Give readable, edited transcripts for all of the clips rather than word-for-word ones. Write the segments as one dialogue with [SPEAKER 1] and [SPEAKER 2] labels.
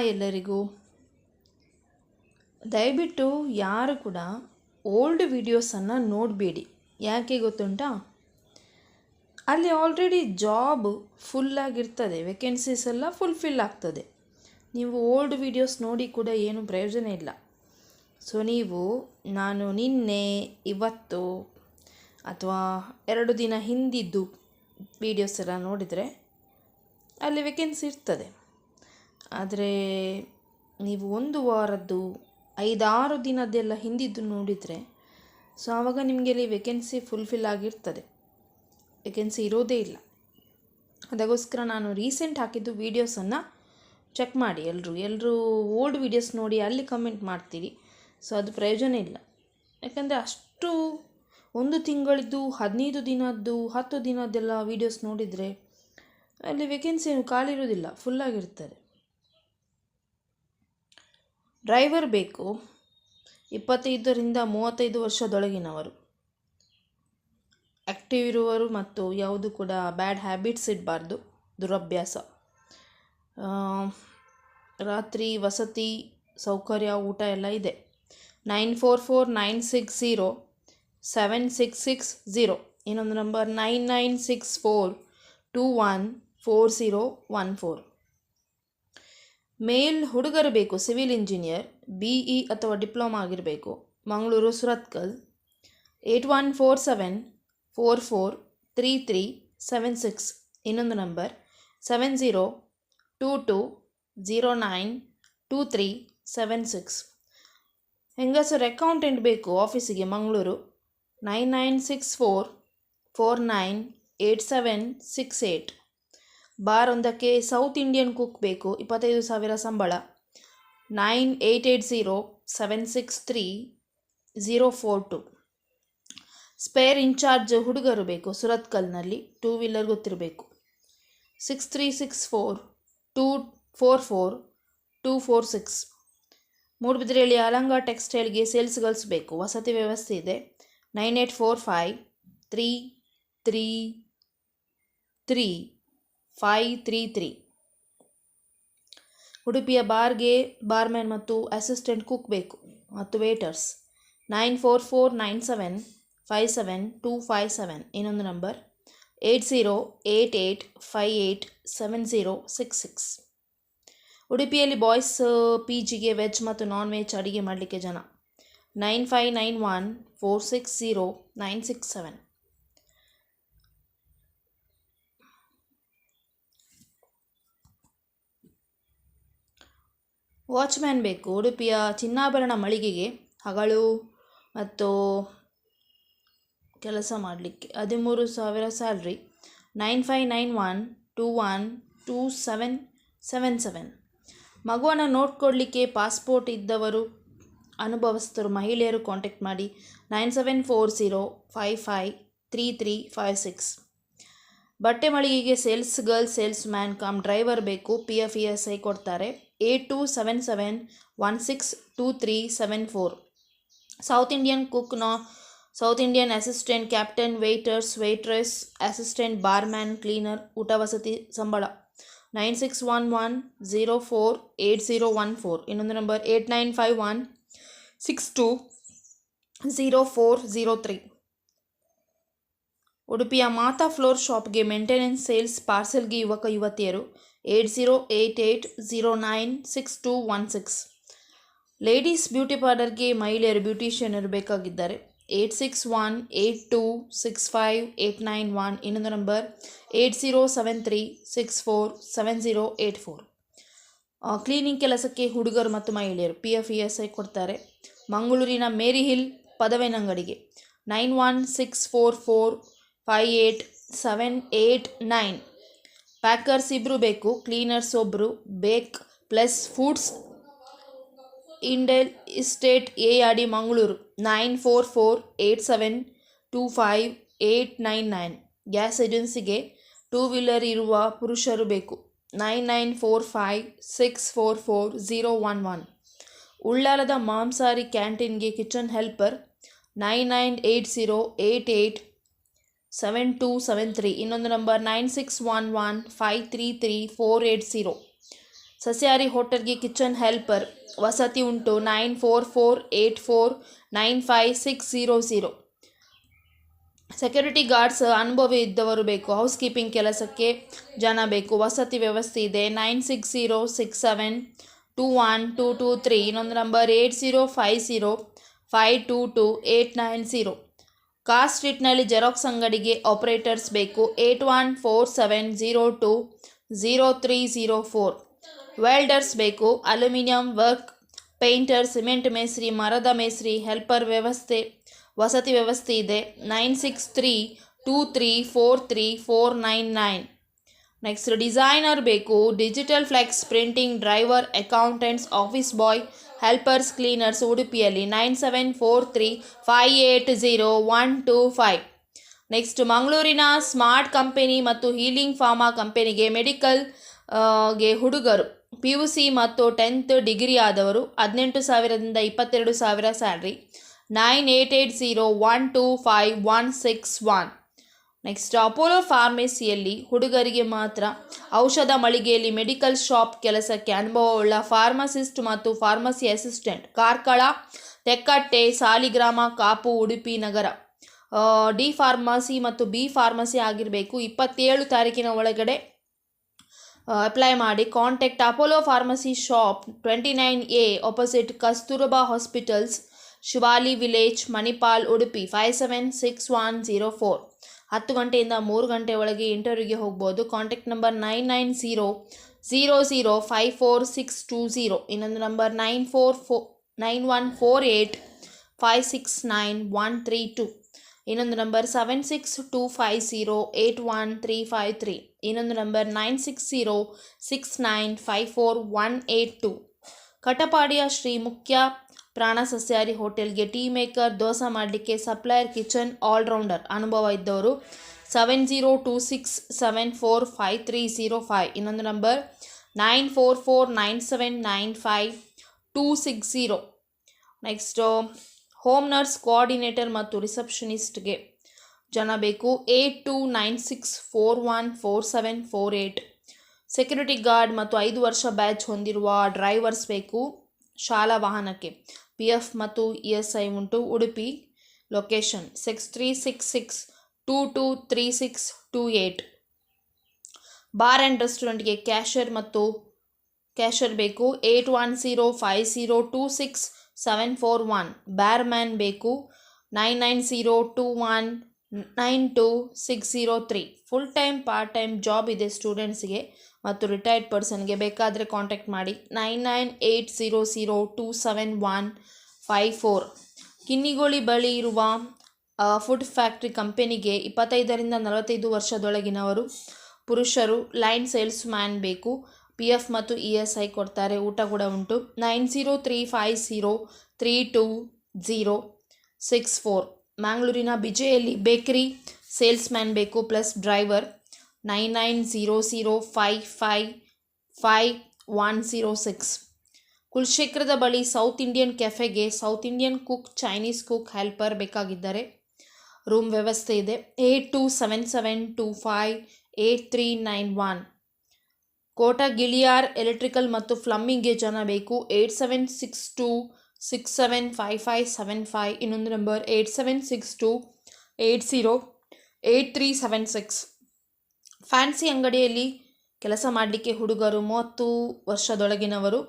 [SPEAKER 1] Hi ಎಲ್ಲರಿಗೂ. ದಯವಿಟ್ಟು ಯಾರು ಕೂಡ ಓಲ್ಡ್ ವೀಡಿಯೋಸನ್ನು ನೋಡಬೇಡಿ. ಯಾಕೆ ಗೊತ್ತುಂಟಾ? ಅಲ್ಲಿ ಆಲ್ರೆಡಿ ಜಾಬ್ ಫುಲ್ಲಾಗಿರ್ತದೆ, ವೇಕೆನ್ಸೀಸ್ ಎಲ್ಲ ಫುಲ್ಫಿಲ್ ಆಗ್ತದೆ. ನೀವು ಓಲ್ಡ್ ವೀಡಿಯೋಸ್ ನೋಡಿ ಕೂಡ ಏನು ಪ್ರಯೋಜನ ಇಲ್ಲ. ಸೊ ನೀವು ನಾನು ನಿನ್ನೆ ಇವತ್ತು ಅಥವಾ 2 ದಿನ ಹಿಂದಿದ್ದು ವೀಡಿಯೋಸ್ ಎಲ್ಲ ನೋಡಿದರೆ ಅಲ್ಲಿ ವೇಕೆನ್ಸಿ ಇರ್ತದೆ. ಆದರೆ ನೀವು 1 ವಾರದ್ದು 5-6 ದಿನದ್ದೆಲ್ಲ ಹಿಂದಿದ್ದು ನೋಡಿದರೆ ಸೊ ಆವಾಗ ನಿಮಗೆ ಅಲ್ಲಿ ವೇಕೆನ್ಸಿ ಫುಲ್ಫಿಲ್ ಆಗಿರ್ತದೆ, ವೇಕೆನ್ಸಿ ಇರೋದೇ ಇಲ್ಲ. ಅದಕ್ಕೋಸ್ಕರ ನಾನು ರೀಸೆಂಟ್ ಹಾಕಿದ್ದು ವೀಡಿಯೋಸನ್ನು ಚೆಕ್ ಮಾಡಿ. ಎಲ್ಲರೂ ಓಲ್ಡ್ ವೀಡಿಯೋಸ್ ನೋಡಿ ಅಲ್ಲಿ ಕಮೆಂಟ್ ಮಾಡ್ತೀರಿ. ಸೊ ಅದು ಪ್ರಯೋಜನ ಇಲ್ಲ. ಯಾಕಂದರೆ ಅಷ್ಟು 1 ತಿಂಗಳಿದ್ದು 15 ದಿನದ್ದು 10 ದಿನದ್ದೆಲ್ಲ ವೀಡಿಯೋಸ್ ನೋಡಿದರೆ ಅಲ್ಲಿ ವೇಕೆನ್ಸಿ ಏನು ಖಾಲಿ ಇರೋದಿಲ್ಲ, ಫುಲ್ಲಾಗಿರ್ತದೆ. ಡ್ರೈವರ್ ಬೇಕು, 25ರಿಂದ 35 ವರ್ಷದೊಳಗಿನವರು, ಆ್ಯಕ್ಟಿವ್ ಇರುವವರು ಮತ್ತು ಯಾವುದು ಕೂಡ ಬ್ಯಾಡ್ ಹ್ಯಾಬಿಟ್ಸ್ ಇಡಬಾರ್ದು, ದುರಭ್ಯಾಸ. ರಾತ್ರಿ ವಸತಿ ಸೌಕರ್ಯ ಊಟ ಎಲ್ಲ ಇದೆ. 9449607660. ಇನ್ನೊಂದು ನಂಬರ್ 9964214014. ಮೇಲ್ ಹುಡುಗರು ಬೇಕು, ಸಿವಿಲ್ ಇಂಜಿನಿಯರ್, BE ಅಥವಾ ಡಿಪ್ಲೊಮಾ ಆಗಿರಬೇಕು, ಮಂಗಳೂರು ಸುರತ್ಕಲ್. 8147443376. ಇನ್ನೊಂದು ನಂಬರ್ 7022092376. ಹೆಂಗಸರು ಅಕೌಂಟೆಂಟ್ ಬೇಕು, ಆಫೀಸಿಗೆ ಮಂಗಳೂರು. 9964498768. ಬಾರ್ ಒಂದಕ್ಕೆ ಸೌತ್ ಇಂಡಿಯನ್ ಕುಕ್ ಬೇಕು, 25,000 ಸಂಬಳ. 9880763042. ಸ್ಪೇರ್ ಇನ್ಚಾರ್ಜ್ ಹುಡುಗರು ಬೇಕು, ಸುರತ್ಕಲ್ನಲ್ಲಿ. 2 ವೀಲರ್ ಗೊತ್ತಿರಬೇಕು. 6364244246. ಮೂಡುಬಿದಿರೆಯಲ್ಲಿ ಅಲಂಗ ಟೆಕ್ಸ್ಟೈಲ್ಗೆ ಸೇಲ್ಸ್ ಗರ್ಲ್ಸ್ ಬೇಕು, ವಸತಿ ವ್ಯವಸ್ಥೆ ಇದೆ. 9845333533. ಉಡುಪಿಯ ಬಾರ್ಗೆ ಬಾರ್ಮ್ಯಾನ್ ಮತ್ತು ಅಸಿಸ್ಟೆಂಟ್ ಕುಕ್ ಬೇಕು ಮತ್ತು ವೇಟರ್ಸ್. 9449757257. ಇನ್ನೊಂದು ನಂಬರ್ 8088587066. ಉಡುಪಿಯಲ್ಲಿ ಬಾಯ್ಸ್ PGಗೆ ವೆಜ್ ಮತ್ತು ನಾನ್ ವೆಜ್ ಅಡಿಗೆ ಮಾಡಲಿಕ್ಕೆ ಜನ. 9591460967. ವಾಚ್ಮ್ಯಾನ್ ಬೇಕು, ಉಡುಪಿಯ ಚಿನ್ನಾಭರಣ ಮಳಿಗೆಗೆ ಹಗಲು ಮತ್ತು ಕೆಲಸ ಮಾಡಲಿಕ್ಕೆ. 13,000 ಸ್ಯಾಲ್ರಿ. 9591212777. ಮಗುವನ್ನು ನೋಡ್ಕೊಡ್ಲಿಕ್ಕೆ ಪಾಸ್ಪೋರ್ಟ್ ಇದ್ದವರು, ಅನುಭವಸ್ಥರು, ಮಹಿಳೆಯರು ಕಾಂಟ್ಯಾಕ್ಟ್ ಮಾಡಿ. 9740553356. ಬಟ್ಟೆ ಮಳಿಗೆಗೆ sales girl, salesman come driver ಬೇಕು, PF ESI ಕೊಡ್ತಾರೆ. 8277162374. South Indian cook, South Indian assistant, captain, waiters, waitress, assistant, barman, cleaner, ಊಟ ವಸತಿ ಸಂಬಳ. 9611048014. ಇನ್ನೊಂದು ನಂಬರ್ 8951620403. ಉಡುಪಿಯ ಮಾತಾ ಫ್ಲೋರ್ ಶಾಪ್ಗೆ ಮೇಂಟೆನೆನ್ಸ್, ಸೇಲ್ಸ್, ಪಾರ್ಸೆಲ್ಗೆ ಯುವಕ ಯುವತಿಯರು. 8088096216. ಲೇಡೀಸ್ ಬ್ಯೂಟಿ ಪಾರ್ಲರ್ಗೆ ಮಹಿಳೆಯರು ಬ್ಯೂಟಿಷಿಯನರು ಬೇಕಾಗಿದ್ದಾರೆ. 8618265891. ಇನ್ನೊಂದು ನಂಬರ್ 8073647084. ಕ್ಲೀನಿಂಗ್ ಕೆಲಸಕ್ಕೆ ಹುಡುಗರು ಮತ್ತು ಮಹಿಳೆಯರು, PF ESI ಕೊಡ್ತಾರೆ. ಮಂಗಳೂರಿನ ಮೇರಿ ಹಿಲ್ ಪದವೇನಂಗಡಿಗೆ 9164458789. ಪ್ಯಾಕರ್ಸ್ 2 ಬೇಕು, ಕ್ಲೀನರ್ಸ್ 1. ಬೇಕ್ ಪ್ಲಸ್ ಫುಡ್ಸ್ ಇಂಡೆಲ್ ಇಸ್ಟೇಟ್ ARD ಮಂಗಳೂರು. 9448725899. ಗ್ಯಾಸ್ ಏಜೆನ್ಸಿಗೆ 2 ವೀಲರ್ ಇರುವ ಪುರುಷರು ಬೇಕು. 9945644011. ಉಳ್ಳಾಲದ ಮಾಂಸಾರಿ ಕ್ಯಾಂಟೀನ್ಗೆ ಕಿಚನ್ ಹೆಲ್ಪರ್. 9980887273. ಇನ್ನೊಂದು ನಂಬರ್ 9611533480. ಸಸ್ಯಾಹಾರಿ ಹೋಟೆಲ್ಗೆ ಕಿಚನ್ ಹೆಲ್ಪರ್ ವಸತಿ ಉಂಟು 9448495600. ಸೆಕ್ಯೂರಿಟಿ ಗಾರ್ಡ್ಸ್ ಅನುಭವ ಇದ್ದವರು ಬೇಕು. ಹೌಸ್ ಕೀಪಿಂಗ್ ಕೆಲಸಕ್ಕೆ ಜನ ಬೇಕು. ವಸತಿ ವ್ಯವಸ್ಥೆ ಇದೆ. 9606721223. ಇನ್ನೊಂದು ನಂಬರ್ 8050522890. ಕಾರ್ ಸ್ಟ್ರೀಟ್ನಲ್ಲಿ ಜೆರಾಕ್ಸ್ ಅಂಗಡಿಗೆ ಆಪರೇಟರ್ಸ್ ಬೇಕು. 8147020304. ವೆಲ್ಡರ್ಸ್ ಬೇಕು. ಅಲ್ಯೂಮಿನಿಯಂ ವರ್ಕ್, ಪೇಂಟರ್, ಸಿಮೆಂಟ್ ಮೇಸ್ತ್ರಿ, ಮರದ ಮೇಸ್ತ್ರಿ, ಹೆಲ್ಪರ್ ವಸತಿ ವ್ಯವಸ್ಥೆ ಇದೆ. 9632343499. ನೆಕ್ಸ್ಟ್ ಡಿಸೈನರ್ ಬೇಕು. Digital flex printing, driver, accountants, office boy, helpers, cleaners ಉಡುಪಿಯಲ್ಲಿ 9743580125. ನೆಕ್ಸ್ಟ್ ಮಂಗಳೂರಿನ ಸ್ಮಾರ್ಟ್ ಕಂಪನಿ ಮತ್ತು ಹೀಲಿಂಗ್ ಫಾರ್ಮಾ ಕಂಪನಿಗೆ ಮೆಡಿಕಲ್ಗೆ ಹುಡುಗರು PUC ಮತ್ತು 10th ಡಿಗ್ರಿ ಆದವರು. 18,000ದಿಂದ 22,000 ಸ್ಯಾಲ್ರಿ. 9880125161. ನೆಕ್ಸ್ಟ್ ಅಪೋಲೋ ಫಾರ್ಮಸಿಯಲ್ಲಿ ಹುಡುಗರಿಗೆ ಮಾತ್ರ. ಔಷಧ ಮಳಿಗೆಯಲ್ಲಿ ಮೆಡಿಕಲ್ ಶಾಪ್ ಕೆಲಸಕ್ಕೆ ಅನುಭವವುಳ್ಳ ಫಾರ್ಮಸಿಸ್ಟ್ ಮತ್ತು ಫಾರ್ಮಸಿ ಅಸಿಸ್ಟೆಂಟ್. ಕಾರ್ಕಳ, ತೆಕ್ಕಟ್ಟೆ, ಸಾಲಿಗ್ರಾಮ, ಕಾಪು, ಉಡುಪಿ ನಗರ. ಡಿ ಫಾರ್ಮಸಿ ಮತ್ತು ಬಿ ಫಾರ್ಮಸಿ ಆಗಿರಬೇಕು. 27 ತಾರೀಕಿನ ಒಳಗಡೆ ಅಪ್ಲೈ ಮಾಡಿ. Contact Apollo pharmacy shop 29A opposite Kasturba hospitals, Shivali village, Manipal, Udupi 576104. 10 ಗಂಟೆಯಿಂದ 3 ಗಂಟೆ ಒಳಗೆ ಇಂಟರ್ವ್ಯೂಗೆ ಹೋಗ್ಬೋದು. Contact number 9900054620. ಇನ್ನೊಂದು ನಂಬರ್ 9148569132. ಇನ್ನೊಂದು ನಂಬರ್ 7625081353. ಇನ್ನೊಂದು ನಂಬರ್ 9606954182. ಕಟಪಾಡಿಯ ಶ್ರೀ ಮುಖ್ಯ ಪ್ರಾಣ ಸಸ್ಯಾಹಾರಿ ಹೋಟೆಲ್ಗೆ ಟೀ ಮೇಕರ್, ದೋಸೆ ಮಾಡಲಿಕ್ಕೆ ಸಪ್ಲೈಯರ್, ಕಿಚನ್ ಆಲ್ರೌಂಡರ್ ಅನುಭವ ಇದ್ದವರು. 7026745305. ಇನ್ನೊಂದು number 9449795260. Next home nurse, coordinator ಮತ್ತು ರಿಸೆಪ್ಷನಿಸ್ಟ್ಗೆ ಜನ ಬೇಕು. 8296414748. ಸೆಕ್ಯೂರಿಟಿ ಗಾರ್ಡ್ ಮತ್ತು 5 ವರ್ಷ ಬ್ಯಾಚ್ ಹೊಂದಿರುವ ಡ್ರೈವರ್ಸ್ ಬೇಕು. ಶಾಲಾ ವಾಹನಕ್ಕೆ PF ಮತ್ತು ESI ಉಂಟು. ಉಡುಪಿ ಲೊಕೇಶನ್ 6366223628. ಬಾರ್ ಆ್ಯಂಡ್ ರೆಸ್ಟೋರೆಂಟ್ಗೆ ಕ್ಯಾಶರ್ ಬೇಕು. 8105026741. ಬ್ಯಾರ್ಮ್ಯಾನ್ ಬೇಕು. 9902192603. Full time part time job ಇದೆ ಸ್ಟೂಡೆಂಟ್ಸ್ಗೆ ಮತ್ತು ರಿಟೈರ್ಡ್ ಪರ್ಸನ್ಗೆ. ಬೇಕಾದರೆ ಕಾಂಟ್ಯಾಕ್ಟ್ ಮಾಡಿ. 9980027154. ಕಿನ್ನಿಗೋಳಿ ಬಳಿ ಇರುವ ಫುಡ್ ಫ್ಯಾಕ್ಟ್ರಿ ಕಂಪನಿಗೆ 25ರಿಂದ 45 ವರ್ಷದೊಳಗಿನವರು ಪುರುಷರು. ಲೈನ್ ಸೇಲ್ಸ್ ಮ್ಯಾನ್ ಬೇಕು. PF ಮತ್ತು ESI ಕೊಡ್ತಾರೆ. ಊಟ ಕೂಡ ಉಂಟು. 9035032064. ಮ್ಯಾಂಗ್ಳೂರಿನ ಬಿಜೆಯಲ್ಲಿ ಬೇಕರಿ ಸೇಲ್ಸ್ ಮ್ಯಾನ್ ಬೇಕು ಪ್ಲಸ್ ಡ್ರೈವರ್. 9900555106. ಕುಲಶೇಖರದ ಬಳಿ ಸೌತ್ ಇಂಡಿಯನ್ ಕೆಫೆಗೆ South Indian cook, Chinese cook, helper ಬೇಕಾಗಿದ್ದಾರೆ. ರೂಮ್ ವ್ಯವಸ್ಥೆ ಇದೆ. 8277258391. ಕೋಟ ಗಿಳಿಯಾರ್ ಎಲೆಕ್ಟ್ರಿಕಲ್ ಮತ್ತು ಪ್ಲಂಬಿಂಗ್ಗೆ ಜನ ಬೇಕು. 8762675575. ಇನ್ನೊಂದು ನಂಬರ್ 8762808376. ಫ್ಯಾನ್ಸಿ ಅಂಗಡಿಯಲ್ಲಿ ಕೆಲಸ ಮಾಡಲಿಕ್ಕೆ ಹುಡುಗರು 30 ವರ್ಷದೊಳಗಿನವರು.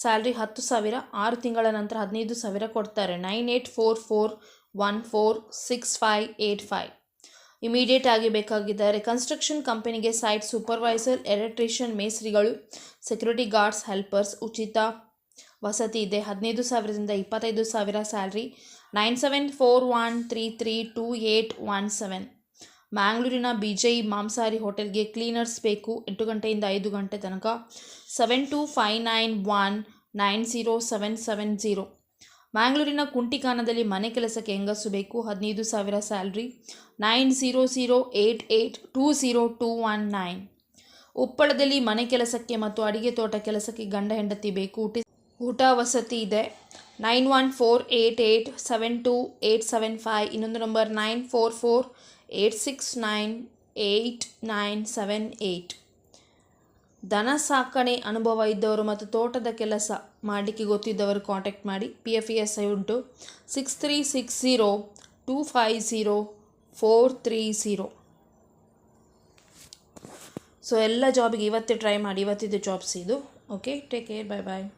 [SPEAKER 1] ಸ್ಯಾಲ್ರಿ 10,000. 6 ತಿಂಗಳ ನಂತರ 15,000 ಕೊಡ್ತಾರೆ. 9844146585. ಇಮಿಡಿಯೇಟ್ ಆಗಿ ಬೇಕಾಗಿದ್ದಾರೆ. ಕನ್ಸ್ಟ್ರಕ್ಷನ್ ಕಂಪನಿಗೆ ಸೈಟ್ ಸೂಪರ್ವೈಸರ್, ಎಲೆಕ್ಟ್ರಿಷಿಯನ್, ಮೇಸ್ತ್ರಿಗಳು, ಸೆಕ್ಯೂರಿಟಿ ಗಾರ್ಡ್ಸ್, ಹೆಲ್ಪರ್ಸ್. ಉಚಿತ ವಸತಿ ಇದೆ. 15,000ದಿಂದ 25,000 ಸ್ಯಾಲ್ರಿ. 9741332817. ಮ್ಯಾಂಗ್ಳೂರಿನ BJI ಮಾಂಸಾಹಾರಿ ಹೋಟೆಲ್ಗೆ ಕ್ಲೀನರ್ಸ್ ಬೇಕು. 8 ಗಂಟೆಯಿಂದ 5 ಗಂಟೆ ತನಕ. 7259190770. ಮ್ಯಾಂಗ್ಳೂರಿನ ಕುಂಟಿಕಾನದಲ್ಲಿ ಮನೆ ಕೆಲಸಕ್ಕೆ ಹೆಂಗಸು ಬೇಕು. 15,000 ಸ್ಯಾಲ್ರಿ. 9008820219. ಉಪ್ಪಳದಲ್ಲಿ ಮನೆ ಕೆಲಸಕ್ಕೆ ಮತ್ತು ಅಡಿಗೆ ತೋಟ ಕೆಲಸಕ್ಕೆ ಗಂಡ ಹೆಂಡತಿ ಬೇಕು. ಊಟ ವಸತಿ ಇದೆ. 9148872875. ಇನ್ನೊಂದು ನಂಬರ್ 9448698978. ದನ ಸಾಕಣೆ ಅನುಭವ ಇದ್ದವರು ಮತ್ತು ತೋಟದ ಕೆಲಸ ಮಾಡಲಿಕ್ಕೆ ಗೊತ್ತಿದ್ದವರು ಕಾಂಟ್ಯಾಕ್ಟ್ ಮಾಡಿ. PFESI ಉಂಟು 6360250430. ಸೊ ಎಲ್ಲ ಜಾಬಿಗೆ ಇವತ್ತೇ ಟ್ರೈ ಮಾಡಿ, ಇವತ್ತಿದ್ದು ಜಾಬ್ಸ್ ಇದು. ಓಕೆ, ಟೇಕ್ ಕೇರ್, ಬಾಯ್ ಬಾಯ್.